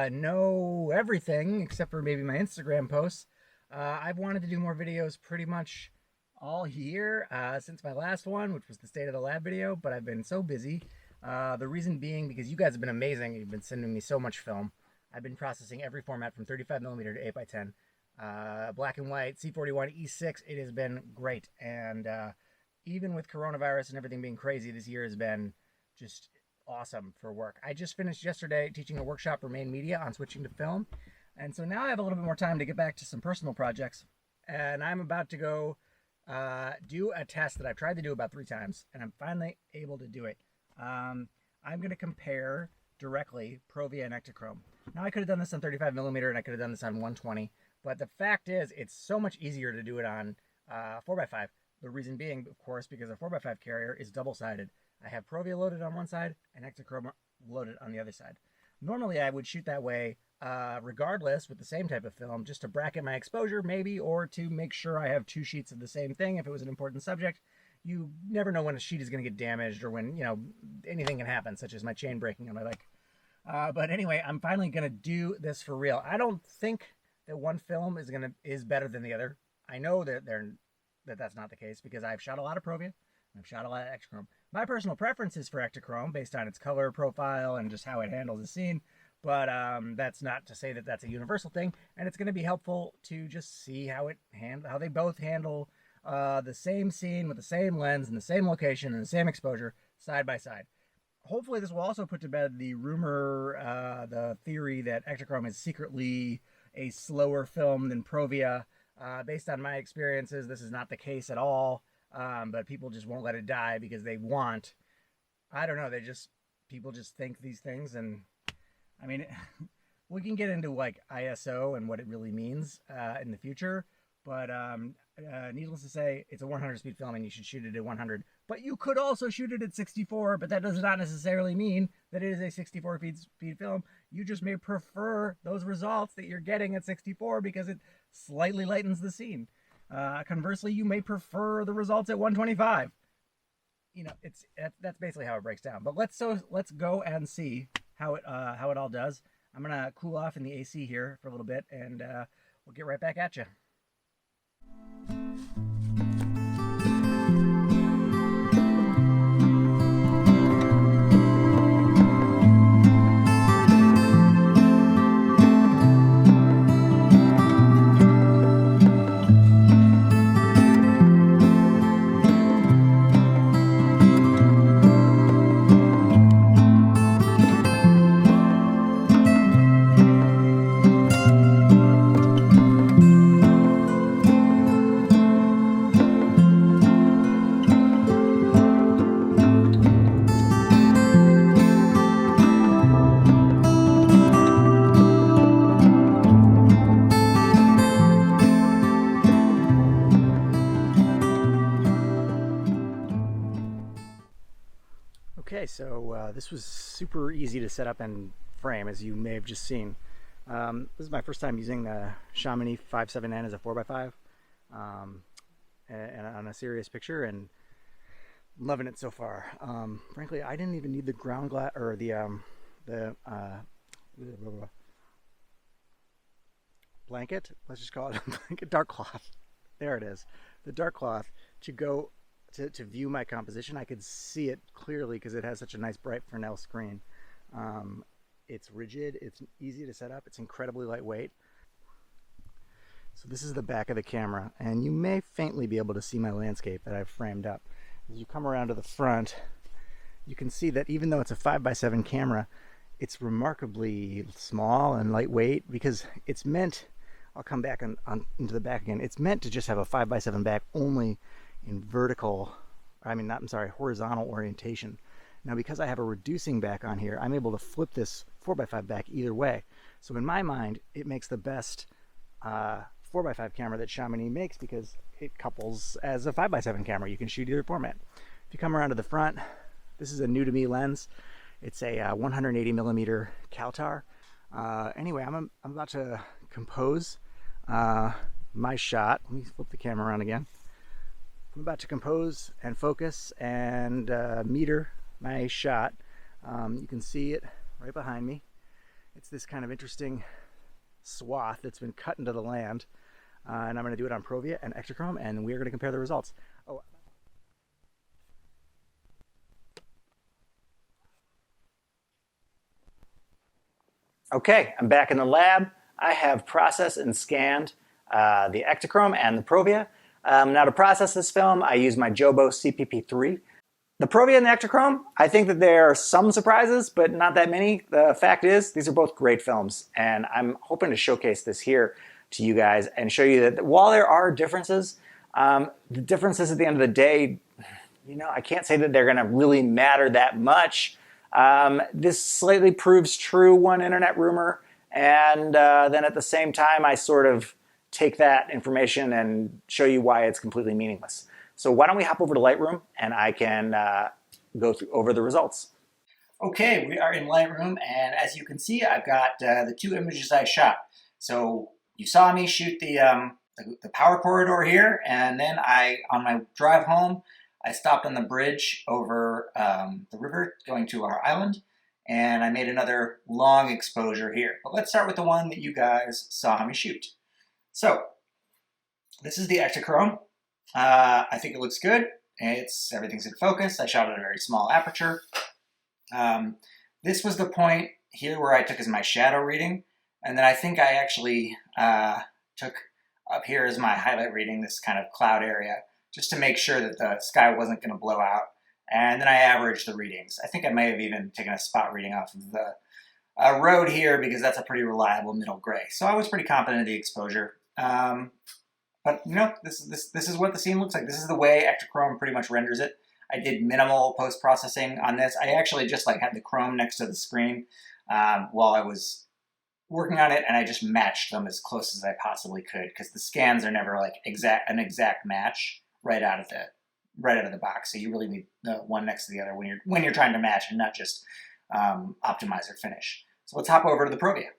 know everything except for maybe my Instagram posts. I've wanted to do more videos pretty much all year since my last one, which was the State of the Lab video, but I've been so busy. The reason being because you guys have been amazing. You've been sending me so much film. I've been processing every format from 35mm to 8x10. Black and white, C41, E6, it has been great. And even with coronavirus and everything being crazy, this year has been just awesome for work. I just finished yesterday teaching a workshop for main media on switching to film. And so now I have a little bit more time to get back to some personal projects. And I'm about to go do a test that I've tried to do about 3 times, and I'm finally able to do it. I'm going to compare directly Provia and Ektachrome. Now I could have done this on 35mm and I could have done this on 120, but the fact is it's so much easier to do it on 4x5. The reason being, of course, because a 4x5 carrier is double-sided. I have Provia loaded on one side and Ektachrome loaded on the other side. Normally I would shoot that way regardless with the same type of film, just to bracket my exposure maybe, or to make sure I have 2 sheets of the same thing if it was an important subject. You never know when a sheet is going to get damaged or when, you know, anything can happen, such as my chain breaking on my bike. But anyway, I'm finally going to do this for real. I don't think that one film is better than the other. I know that that's not the case because I've shot a lot of Provia and I've shot a lot of Ektachrome. My personal preference is for Ektachrome based on its color profile and just how it handles the scene. But that's not to say that that's a universal thing, and it's going to be helpful to just see how they both handle the same scene with the same lens and the same location and the same exposure side by side. Hopefully this will also put to bed the rumor, the theory that Ektachrome is secretly a slower film than Provia. Based on my experiences, this is not the case at all, but people just won't let it die because they want, I don't know, people just think these things. And I mean, we can get into like ISO and what it really means in the future, but needless to say, it's a 100 speed film and you should shoot it at 100. But you could also shoot it at 64, but that does not necessarily mean that it is a 64 speed film. You just may prefer those results that you're getting at 64 because it slightly lightens the scene. Conversely, you may prefer the results at 125. You know, that's basically how it breaks down. But let's go and see how it all does. I'm gonna cool off in the AC here for a little bit, and we'll get right back at you. Okay, so this was super easy to set up and frame, as you may have just seen. This is my first time using the Chamonix 5.7N as a 4x5 and on a serious picture, and I'm loving it so far. Frankly, I didn't even need the ground glass or the blanket. Let's just call it a blanket, dark cloth. There it is, the dark cloth to go. To view my composition. I could see it clearly because it has such a nice bright Fresnel screen. It's rigid, it's easy to set up, it's incredibly lightweight. So this is the back of the camera, and you may faintly be able to see my landscape that I've framed up. As you come around to the front, you can see that even though it's a 5x7 camera, it's remarkably small and lightweight because it's meant, I'll come back into the back again, it's meant to just have a 5x7 back only in horizontal orientation. Now because I have a reducing back on here, I'm able to flip this 4x5 back either way. So in my mind, it makes the best 4x5 camera that Chamonix makes because it couples as a 5x7 camera. You can shoot either format. If you come around to the front, this is a new to me lens. It's a 180mm Kaltar. Anyway, I'm about to compose my shot. Let me flip the camera around again. I'm about to compose and focus and meter my shot. You can see it right behind me. It's this kind of interesting swath that's been cut into the land. And I'm going to do it on Provia and Ektachrome, and we're going to compare the results. Oh. Okay, I'm back in the lab. I have processed and scanned the Ektachrome and the Provia. Now to process this film, I use my Jobo CPP3. The Provia and the Ektachrome, I think that there are some surprises, but not that many. The fact is, these are both great films, and I'm hoping to showcase this here to you guys and show you that while there are differences, the differences at the end of the day, you know, I can't say that they're going to really matter that much. This slightly proves true one internet rumor, and then at the same time, I sort of take that information and show you why it's completely meaningless. So why don't we hop over to Lightroom and I can go over the results. Okay, we are in Lightroom, and as you can see, I've got the two images I shot. So you saw me shoot the power corridor here, and then on my drive home, I stopped on the bridge over the river going to our island, and I made another long exposure here. But let's start with the one that you guys saw me shoot. So this is the Ektachrome. I think it looks good. Everything's in focus. I shot at a very small aperture. This was the point here where I took as my shadow reading, and then I think I actually took up here as my highlight reading, this kind of cloud area, just to make sure that the sky wasn't going to blow out. And then I averaged the readings. I think I may have even taken a spot reading off of the road here because that's a pretty reliable middle gray. So I was pretty confident in the exposure. But you know, this is what the scene looks like. This is the way Ektachrome pretty much renders it. I did minimal post-processing on this. I actually just like had the chrome next to the screen while I was working on it, and I just matched them as close as I possibly could because the scans are never like an exact match right out of the box. So you really need the one next to the other when you're trying to match and not just optimize or finish. So let's hop over to the Provia.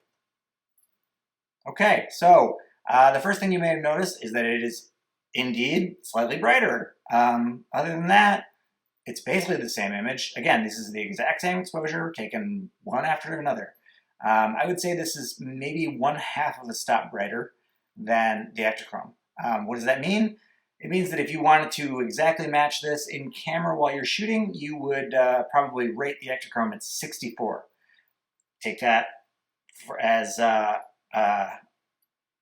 Okay, so the first thing you may have noticed is that it is indeed slightly brighter. Other than that, it's basically the same image. Again, this is the exact same exposure taken one after another. I would say this is maybe 1/2 of a stop brighter than the Ektachrome. What does that mean? It means that if you wanted to exactly match this in camera while you're shooting, you would probably rate the Ektachrome at 64. Take that as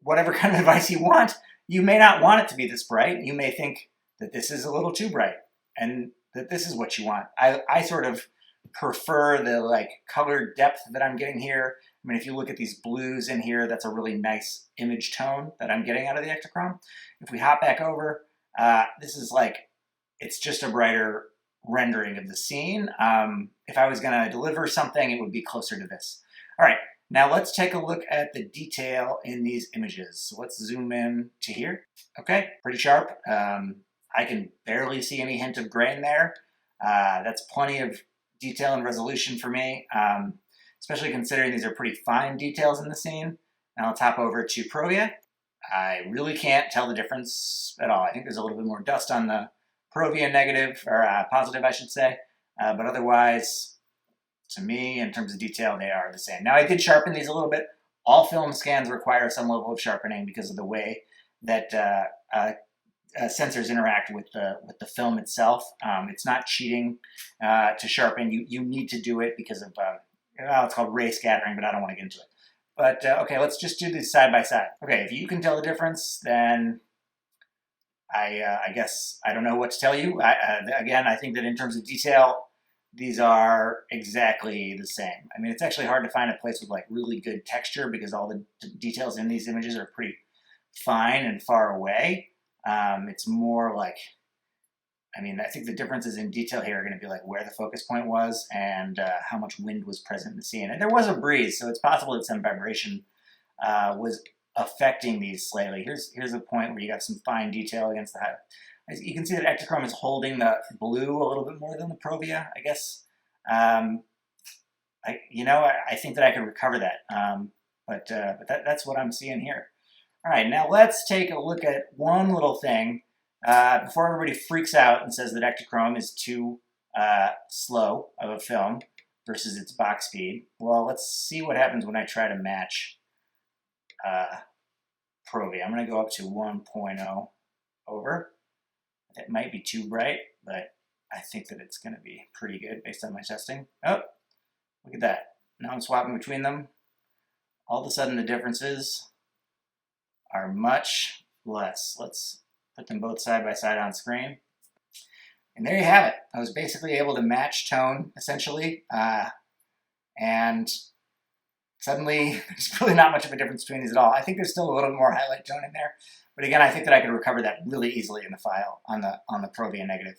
whatever kind of advice you want. You may not want it to be this bright. You may think that this is a little too bright and that this is what you want. I sort of prefer the like color depth that I'm getting here. I mean, if you look at these blues in here, that's a really nice image tone that I'm getting out of the Ektachrome. If we hop back over, this is like, it's just a brighter rendering of the scene. If I was gonna deliver something, it would be closer to this. All right, now let's take a look at the detail in these images. So let's zoom in to here. Okay, pretty sharp. I can barely see any hint of grain there. That's plenty of detail and resolution for me, especially considering these are pretty fine details in the scene. Now let's hop over to Provia. I really can't tell the difference at all. I think there's a little bit more dust on the Provia negative, or positive I should say, but otherwise, to me, in terms of detail, they are the same. Now I did sharpen these a little bit. All film scans require some level of sharpening because of the way that sensors interact with the film itself. It's not cheating to sharpen. You need to do it because of, it's called ray scattering, but I don't want to get into it. But okay, let's just do these side by side. Okay, if you can tell the difference, then I guess I don't know what to tell you. Again, I think that in terms of detail, these are exactly the same. I mean, it's actually hard to find a place with like really good texture because all the details in these images are pretty fine and far away. It's more like, I mean, I think the differences in detail here are going to be like where the focus point was and how much wind was present in the scene. And there was a breeze, so it's possible that some vibration was affecting these slightly. Here's a point where you got some fine detail against the highlight. You can see that Ektachrome is holding the blue a little bit more than the Provia, I guess. I think that I could recover that, but that's what I'm seeing here. All right, now let's take a look at one little thing before everybody freaks out and says that Ektachrome is too slow of a film. versus its box speed. Well, let's see what happens when I try to match Provia. I'm going to go up to 1.0 over. It might be too bright, but I think that it's going to be pretty good based on my testing. Oh, look at that. Now I'm swapping between them. All of a sudden the differences are much less. Let's put them both side by side on screen. And there you have it. I was basically able to match tone, essentially. And suddenly, there's really not much of a difference between these at all. I think there's still a little more highlight tone in there. But again, I think that I could recover that really easily in the file on the Provia negative.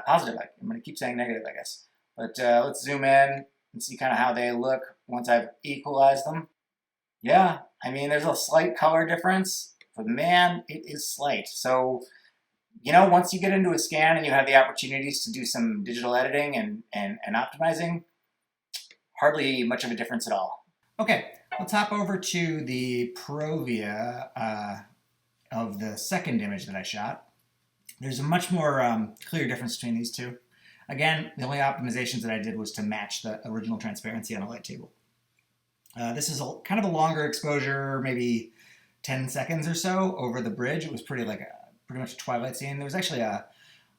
Positive, I'm going to keep saying negative, I guess. But let's zoom in and see kind of how they look once I've equalized them. Yeah, I mean, there's a slight color difference, but man, it is slight. So, you know, once you get into a scan and you have the opportunities to do some digital editing and optimizing, hardly much of a difference at all. Okay, let's hop over to the Provia of the second image that I shot. There's a much more clear difference between these two. Again, the only optimizations that I did was to match the original transparency on a light table. This is kind of a longer exposure, maybe 10 seconds or so over the bridge. It was pretty much a twilight scene. There was actually a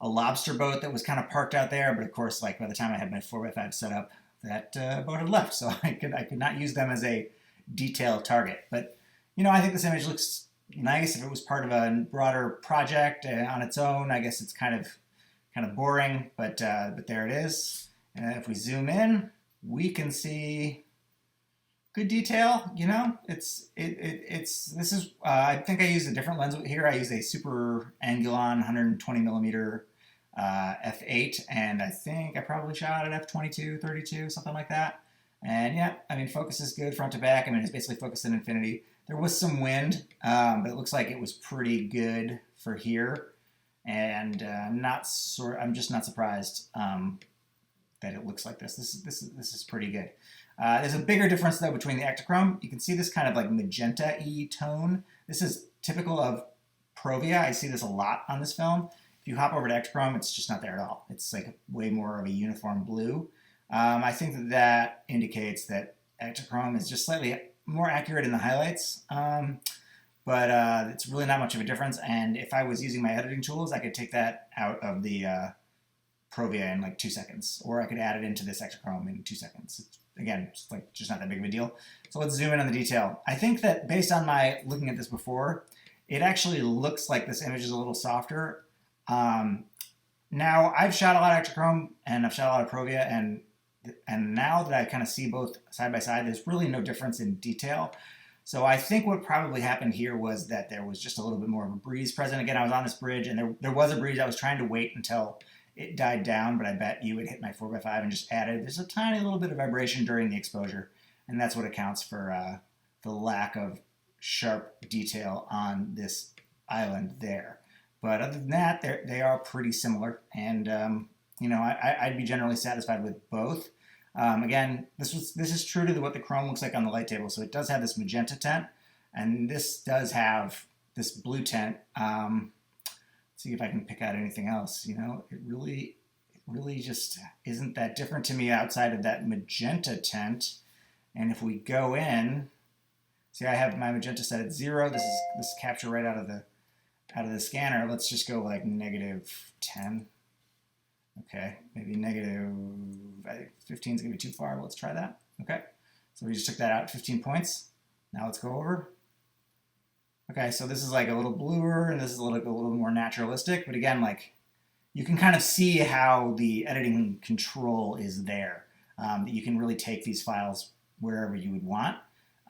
lobster boat that was kind of parked out there, but of course, like by the time I had my 4x5 set up, that boat had left, so I could not use them as a detail target. But you know, I think this image looks nice. If it was part of a broader project on its own, I guess it's kind of boring. But there it is. And if we zoom in, we can see good detail. You know, this is I think I used a different lens here. I used a Super Angulon 120 millimeter f8, and I think I probably shot at f22, 32, something like that. And yeah, I mean, focus is good front to back. I mean, it's basically focused at infinity. There was some wind, but it looks like it was pretty good for here. And I'm just not surprised that it looks like this. This is pretty good. There's a bigger difference though between the Ektachrome. You can see this kind of like magenta-y tone. This is typical of Provia. I see this a lot on this film. If you hop over to Ektachrome, it's just not there at all. It's like way more of a uniform blue. I think that indicates that Ektachrome is just slightly more accurate in the highlights, but it's really not much of a difference. And if I was using my editing tools, I could take that out of the Provia in like 2 seconds, or I could add it into this Ektachrome in 2 seconds. Again, it's like just not that big of a deal. So let's zoom in on the detail. I think that based on my looking at this before, it actually looks like this image is a little softer. Now I've shot a lot of Ektachrome and I've shot a lot of Provia, and now that I kind of see both side by side, there's really no difference in detail. So I think what probably happened here was that there was just a little bit more of a breeze present. Again, I was on this bridge and there was a breeze. I was trying to wait until it died down, but I bet you would hit my 4x5 and just added. There's a tiny little bit of vibration during the exposure, and that's what accounts for the lack of sharp detail on this island there. But other than that, they are pretty similar, and you know, I'd be generally satisfied with both. Again, this is true to what the chrome looks like on the light table. So it does have this magenta tint, and this does have this blue tint. Let's see if I can pick out anything else. You know, it really just isn't that different to me outside of that magenta tint. And if we go in, see, I have my magenta set at 0. This is capture right out of the scanner. Let's just go like -10. Okay, maybe I think 15 is going to be too far. Let's try that. Okay, so we just took that out, 15 points. Now let's go over. Okay, so this is like a little bluer, and this is a little more naturalistic. But again, like, you can kind of see how the editing control is there. That you can really take these files wherever you would want.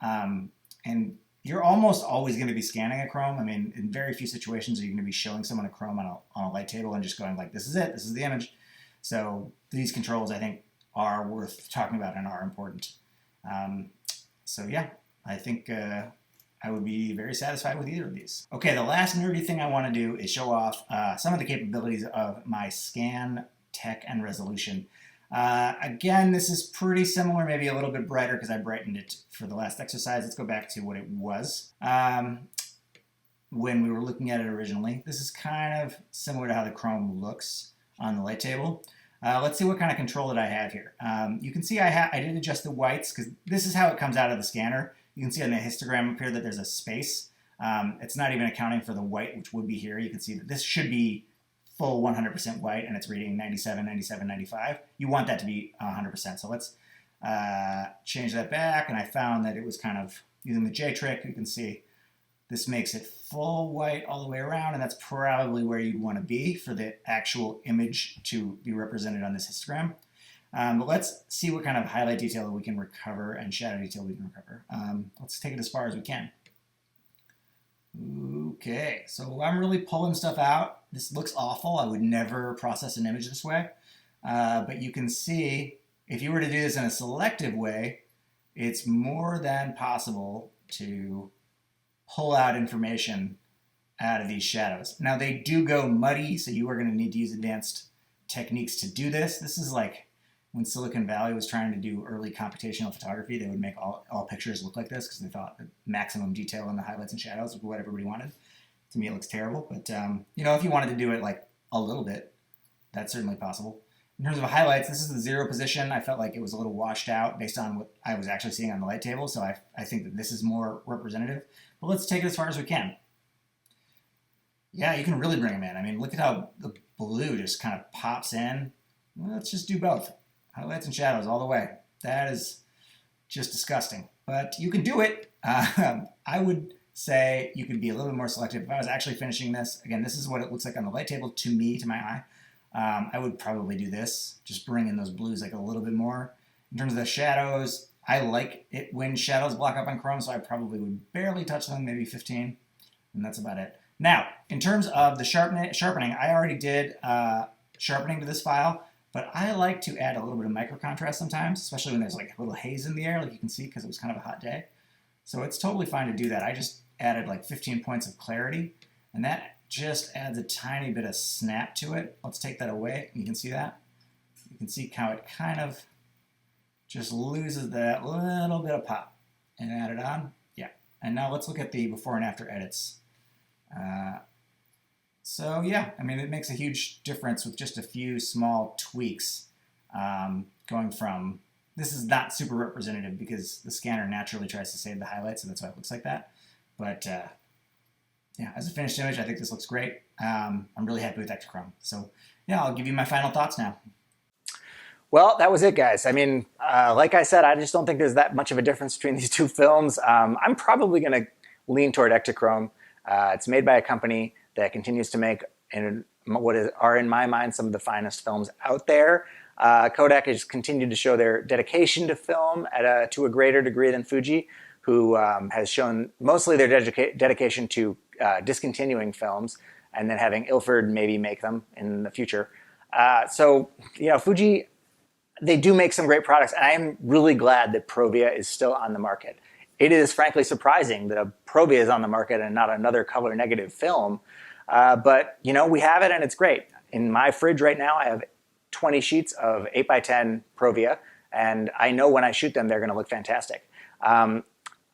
And you're almost always going to be scanning a chrome. I mean, in very few situations are you going to be showing someone a chrome on a light table and just going like, this is it, this is the image. So these controls, I think, are worth talking about and are important. So yeah, I think I would be very satisfied with either of these. Okay, the last nerdy thing I want to do is show off some of the capabilities of my scan tech and resolution. Again, this is pretty similar, maybe a little bit brighter because I brightened it for the last exercise. Let's go back to what it was when we were looking at it originally. This is kind of similar to how the chrome looks on the light table. Let's see what kind of control that I have here. You can see I did adjust the whites because this is how it comes out of the scanner. You can see on the histogram up here that there's a space. It's not even accounting for the white, which would be here. You can see that this should be full 100% white, and it's reading 97, 97, 95. You want that to be 100%. So let's change that back, and I found that it was kind of using the J trick. You can see this makes it full white all the way around, and that's probably where you'd want to be for the actual image to be represented on this histogram. But let's see what kind of highlight detail we can recover and shadow detail we can recover. Let's take it as far as we can. Okay, so I'm really pulling stuff out. This looks awful. I would never process an image this way. But you can see, if you were to do this in a selective way, it's more than possible to pull out information out of these shadows. Now, they do go muddy, so you are going to need to use advanced techniques to do this. This is like when Silicon Valley was trying to do early computational photography. They would make all pictures look like this because they thought the maximum detail in the highlights and shadows was what everybody wanted. To me, it looks terrible, but you know, if you wanted to do it like a little bit, that's certainly possible. In terms of highlights, this is the 0 position. I felt like it was a little washed out based on what I was actually seeing on the light table, so I think that this is more representative. But let's take it as far as we can. Yeah, you can really bring them in. I mean, look at how the blue just kind of pops in. Well, let's just do both. Highlights and shadows all the way. That is just disgusting. But you can do it. I would say you could be a little bit more selective. If I was actually finishing this, again, this is what it looks like on the light table to me, to my eye. I would probably do this. Just bring in those blues like a little bit more. In terms of the shadows, I like it when shadows block up on Chrome, so I probably would barely touch them, maybe 15, and that's about it. Now, in terms of the sharpening, I already did sharpening to this file, but I like to add a little bit of micro contrast sometimes, especially when there's like a little haze in the air, like you can see, because it was kind of a hot day. So it's totally fine to do that. I just added like 15 points of clarity, and that just adds a tiny bit of snap to it. Let's take that away. You can see that. You can see how it kind of just loses that little bit of pop. And add it on. Yeah. And now let's look at the before and after edits. So yeah, I mean, it makes a huge difference with just a few small tweaks. Going from, this is not super representative because the scanner naturally tries to save the highlights, so that's why it looks like that. But yeah, as a finished image, I think this looks great. I'm really happy with Ektachrome. So yeah, I'll give you my final thoughts now. Well, that was it, guys. I mean, like I said, I just don't think there's that much of a difference between these two films. I'm probably going to lean toward Ektachrome. It's made by a company that continues to make are in my mind some of the finest films out there. Kodak has continued to show their dedication to film to a greater degree than Fuji, who has shown mostly their dedication to discontinuing films and then having Ilford maybe make them in the future. So, you know, Fuji, they do make some great products, and I am really glad that Provia is still on the market. It is frankly surprising that a Provia is on the market and not another color negative film. But, you know, we have it and it's great. In my fridge right now, I have 20 sheets of 8x10 Provia, and I know when I shoot them, they're going to look fantastic.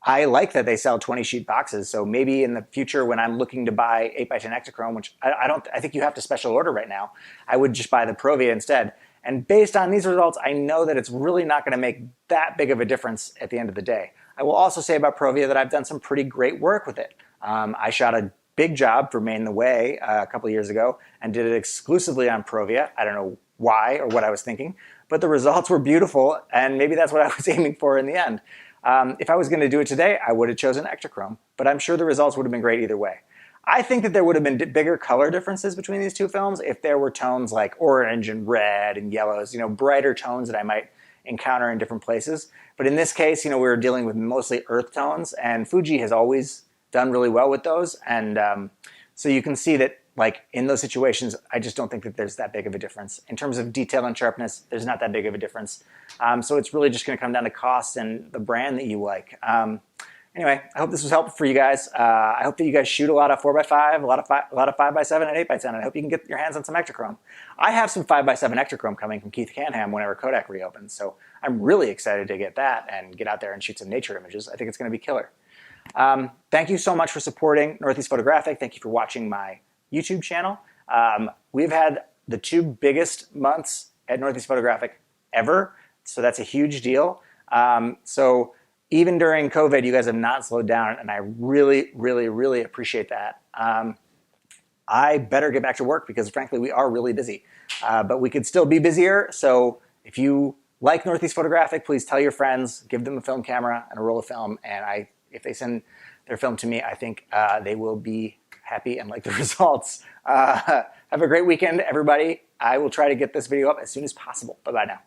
I like that they sell 20 sheet boxes, so maybe in the future when I'm looking to buy 8x10 Ektachrome, which I think you have to special order right now, I would just buy the Provia instead. And based on these results, I know that it's really not going to make that big of a difference at the end of the day. I will also say about Provia that I've done some pretty great work with it. I shot a big job for Made in the Way a couple of years ago and did it exclusively on Provia. I don't know why or what I was thinking, but the results were beautiful, and maybe that's what I was aiming for in the end. If I was going to do it today, I would have chosen Ektachrome, but I'm sure the results would have been great either way. I think that there would have been bigger color differences between these two films if there were tones like orange and red and yellows, you know, brighter tones that I might encounter in different places. But in this case, you know, we were dealing with mostly earth tones, and Fuji has always done really well with those. And so you can see that, like, in those situations, I just don't think that there's that big of a difference. In terms of detail and sharpness, there's not that big of a difference. So it's really just going to come down to cost and the brand that you like. Anyway, I hope this was helpful for you guys. I hope that you guys shoot a lot of 4x5, a lot of 5x7 and 8x10. I hope you can get your hands on some Ektachrome. I have some 5x7 Ektachrome coming from Keith Canham whenever Kodak reopens, so I'm really excited to get that and get out there and shoot some nature images. I think it's going to be killer. Thank you so much for supporting Northeast Photographic. Thank you for watching my YouTube channel. We've had the two biggest months at Northeast Photographic ever. So that's a huge deal. So even during COVID, you guys have not slowed down, and I really, really, really appreciate that. I better get back to work because frankly, we are really busy, but we could still be busier. So if you like Northeast Photographic, please tell your friends, give them a film camera and a roll of film. And if they send their film to me, I think they will be happy and like the results. Have a great weekend, everybody. I will try to get this video up as soon as possible. Bye-bye now.